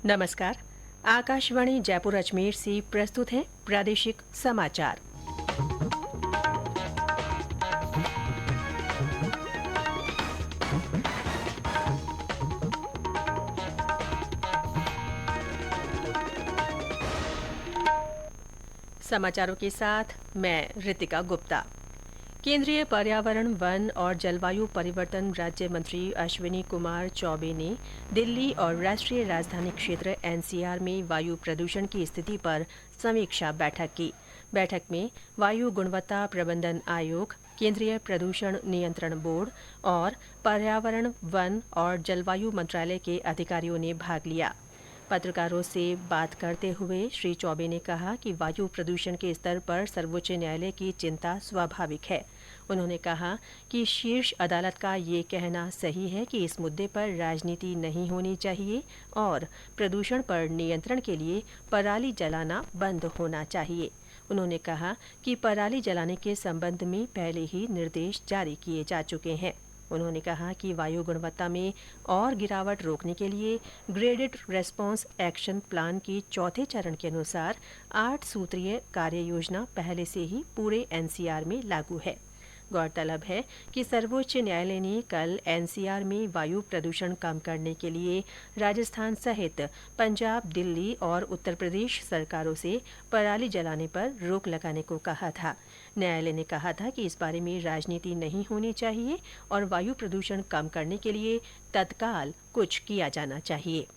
नमस्कार। आकाशवाणी जयपुर अजमेर से प्रस्तुत है प्रादेशिक समाचार। समाचारों के साथ मैं रितिका गुप्ता। केंद्रीय पर्यावरण, वन और जलवायु परिवर्तन राज्य मंत्री अश्विनी कुमार चौबे ने दिल्ली और राष्ट्रीय राजधानी क्षेत्र एनसीआर में वायु प्रदूषण की स्थिति पर समीक्षा बैठक की। बैठक में वायु गुणवत्ता प्रबंधन आयोग, केंद्रीय प्रदूषण नियंत्रण बोर्ड और पर्यावरण, वन और जलवायु मंत्रालय के अधिकारियों ने भाग लिया। पत्रकारों से बात करते हुए श्री चौबे ने कहा कि वायु प्रदूषण के स्तर पर सर्वोच्च न्यायालय की चिंता स्वाभाविक है। उन्होंने कहा कि शीर्ष अदालत का ये कहना सही है कि इस मुद्दे पर राजनीति नहीं होनी चाहिए और प्रदूषण पर नियंत्रण के लिए पराली जलाना बंद होना चाहिए। उन्होंने कहा कि पराली जलाने के संबंध में पहले ही निर्देश जारी किए जा चुके हैं। उन्होंने कहा कि वायु गुणवत्ता में और गिरावट रोकने के लिए ग्रेडेड रेस्पॉन्स एक्शन प्लान की चौथे चरण के अनुसार 8 सूत्रीय कार्य योजना पहले से ही पूरे एनसीआर में लागू है। गौरतलब है कि सर्वोच्च न्यायालय ने कल एनसीआर में वायु प्रदूषण कम करने के लिए राजस्थान सहित पंजाब, दिल्ली और उत्तर प्रदेश सरकारों से पराली जलाने पर रोक लगाने को कहा था। न्यायालय ने कहा था कि इस बारे में राजनीति नहीं होनी चाहिए और वायु प्रदूषण कम करने के लिए तत्काल कुछ किया जाना चाहिए।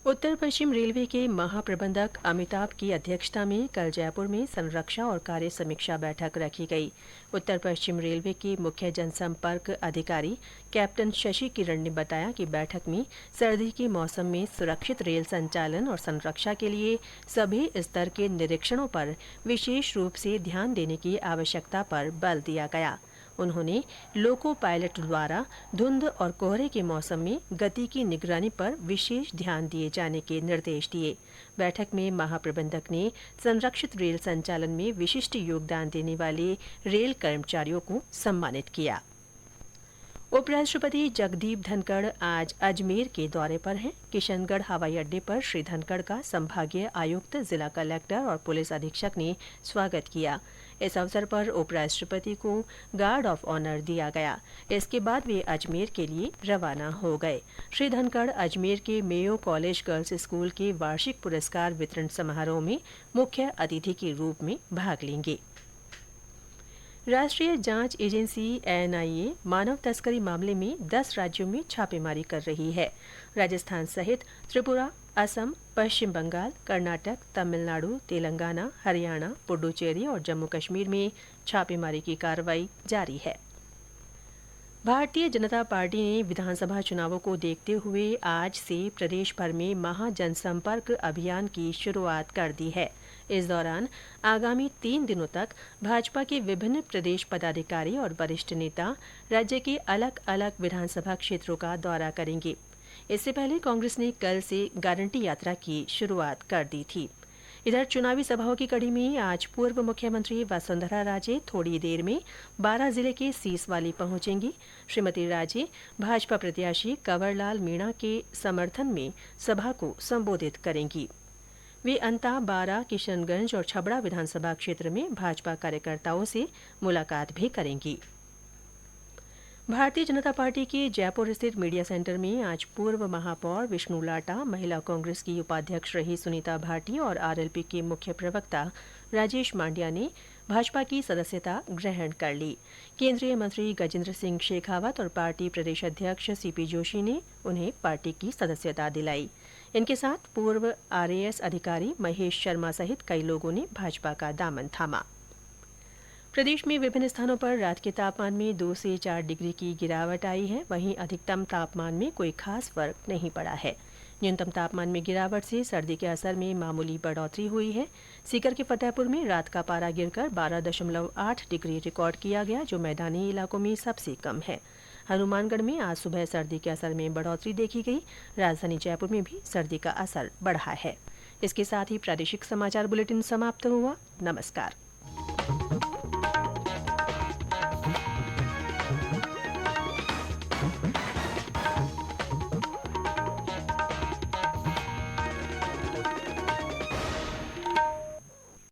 उत्तर पश्चिम रेलवे के महाप्रबंधक अमिताभ की अध्यक्षता में कल जयपुर में संरक्षा और कार्य समीक्षा बैठक रखी गई। उत्तर पश्चिम रेलवे के मुख्य जनसंपर्क अधिकारी कैप्टन शशि किरण ने बताया कि बैठक में सर्दी के मौसम में सुरक्षित रेल संचालन और संरक्षा के लिए सभी स्तर के निरीक्षणों पर विशेष रूप से ध्यान देने की आवश्यकता पर बल दिया गया। उन्होंने लोको पायलट द्वारा धुंध और कोहरे के मौसम में गति की निगरानी पर विशेष ध्यान दिए जाने के निर्देश दिए। बैठक में महाप्रबंधक ने संरक्षित रेल संचालन में विशिष्ट योगदान देने वाले रेल कर्मचारियों को सम्मानित किया। उपराष्ट्रपति जगदीप धनखड़ आज अजमेर के दौरे पर हैं। किशनगढ़ हवाई अड्डे पर श्री धनखड़ का संभागीय आयुक्त, जिला कलेक्टर और पुलिस अधीक्षक ने स्वागत किया। इस अवसर पर उपराष्ट्रपति को गार्ड ऑफ ऑनर दिया गया। इसके बाद वे अजमेर के लिए रवाना हो गए। श्री धनखड़ अजमेर के मेयो कॉलेज गर्ल्स स्कूल के वार्षिक पुरस्कार वितरण समारोह में मुख्य अतिथि के रूप में भाग लेंगे। राष्ट्रीय जांच एजेंसी एनआईए मानव तस्करी मामले में 10 राज्यों में छापेमारी कर रही है। राजस्थान सहित त्रिपुरा, असम, पश्चिम बंगाल, कर्नाटक, तमिलनाडु, तेलंगाना, हरियाणा, पुडुचेरी और जम्मू कश्मीर में छापेमारी की कार्रवाई जारी है। भारतीय जनता पार्टी ने विधानसभा चुनावों को देखते हुए आज से प्रदेश भर में महाजनसंपर्क अभियान की शुरुआत कर दी है। इस दौरान आगामी 3 दिनों तक भाजपा के विभिन्न प्रदेश पदाधिकारी और वरिष्ठ नेता राज्य के अलग अलग विधानसभा क्षेत्रों का दौरा करेंगे। इससे पहले कांग्रेस ने कल से गारंटी यात्रा की शुरुआत कर दी थी। इधर चुनावी सभाओं की कड़ी में आज पूर्व मुख्यमंत्री वसुंधरा राजे थोड़ी देर में बारां जिले के सीसवाली पहुंचेंगी। श्रीमती राजे भाजपा प्रत्याशी कंवरलाल मीणा के समर्थन में सभा को संबोधित करेंगी। वे अंता, बारां, किशनगंज और छबड़ा विधानसभा क्षेत्र में भाजपा कार्यकर्ताओं से मुलाकात भी करेंगी। भारतीय जनता पार्टी के जयपुर स्थित मीडिया सेंटर में आज पूर्व महापौर विष्णु लाटा, महिला कांग्रेस की उपाध्यक्ष रही सुनीता भाटी और आरएलपी के मुख्य प्रवक्ता राजेश मांड्या ने भाजपा की सदस्यता ग्रहण कर ली। केंद्रीय मंत्री गजेंद्र सिंह शेखावत और पार्टी प्रदेश अध्यक्ष सीपी जोशी ने उन्हें पार्टी की सदस्यता दिलाई। इनके साथ पूर्व आरएएस अधिकारी महेश शर्मा सहित कई लोगों ने भाजपा का दामन थामा। प्रदेश में विभिन्न स्थानों पर रात के तापमान में 2 से 4 डिग्री की गिरावट आई है। वहीं अधिकतम तापमान में कोई खास फर्क नहीं पड़ा है। न्यूनतम तापमान में गिरावट से सर्दी के असर में मामूली बढ़ोतरी हुई है। सीकर के फतेहपुर में रात का पारा गिरकर 12.8 डिग्री रिकॉर्ड किया गया, जो मैदानी इलाकों में सबसे कम है। हनुमानगढ़ में आज सुबह सर्दी के असर में बढ़ोतरी देखी गई। राजधानी जयपुर में भी सर्दी का असर बढ़ा है। इसके साथ ही प्रादेशिक समाचार बुलेटिन समाप्त हुआ। नमस्कार।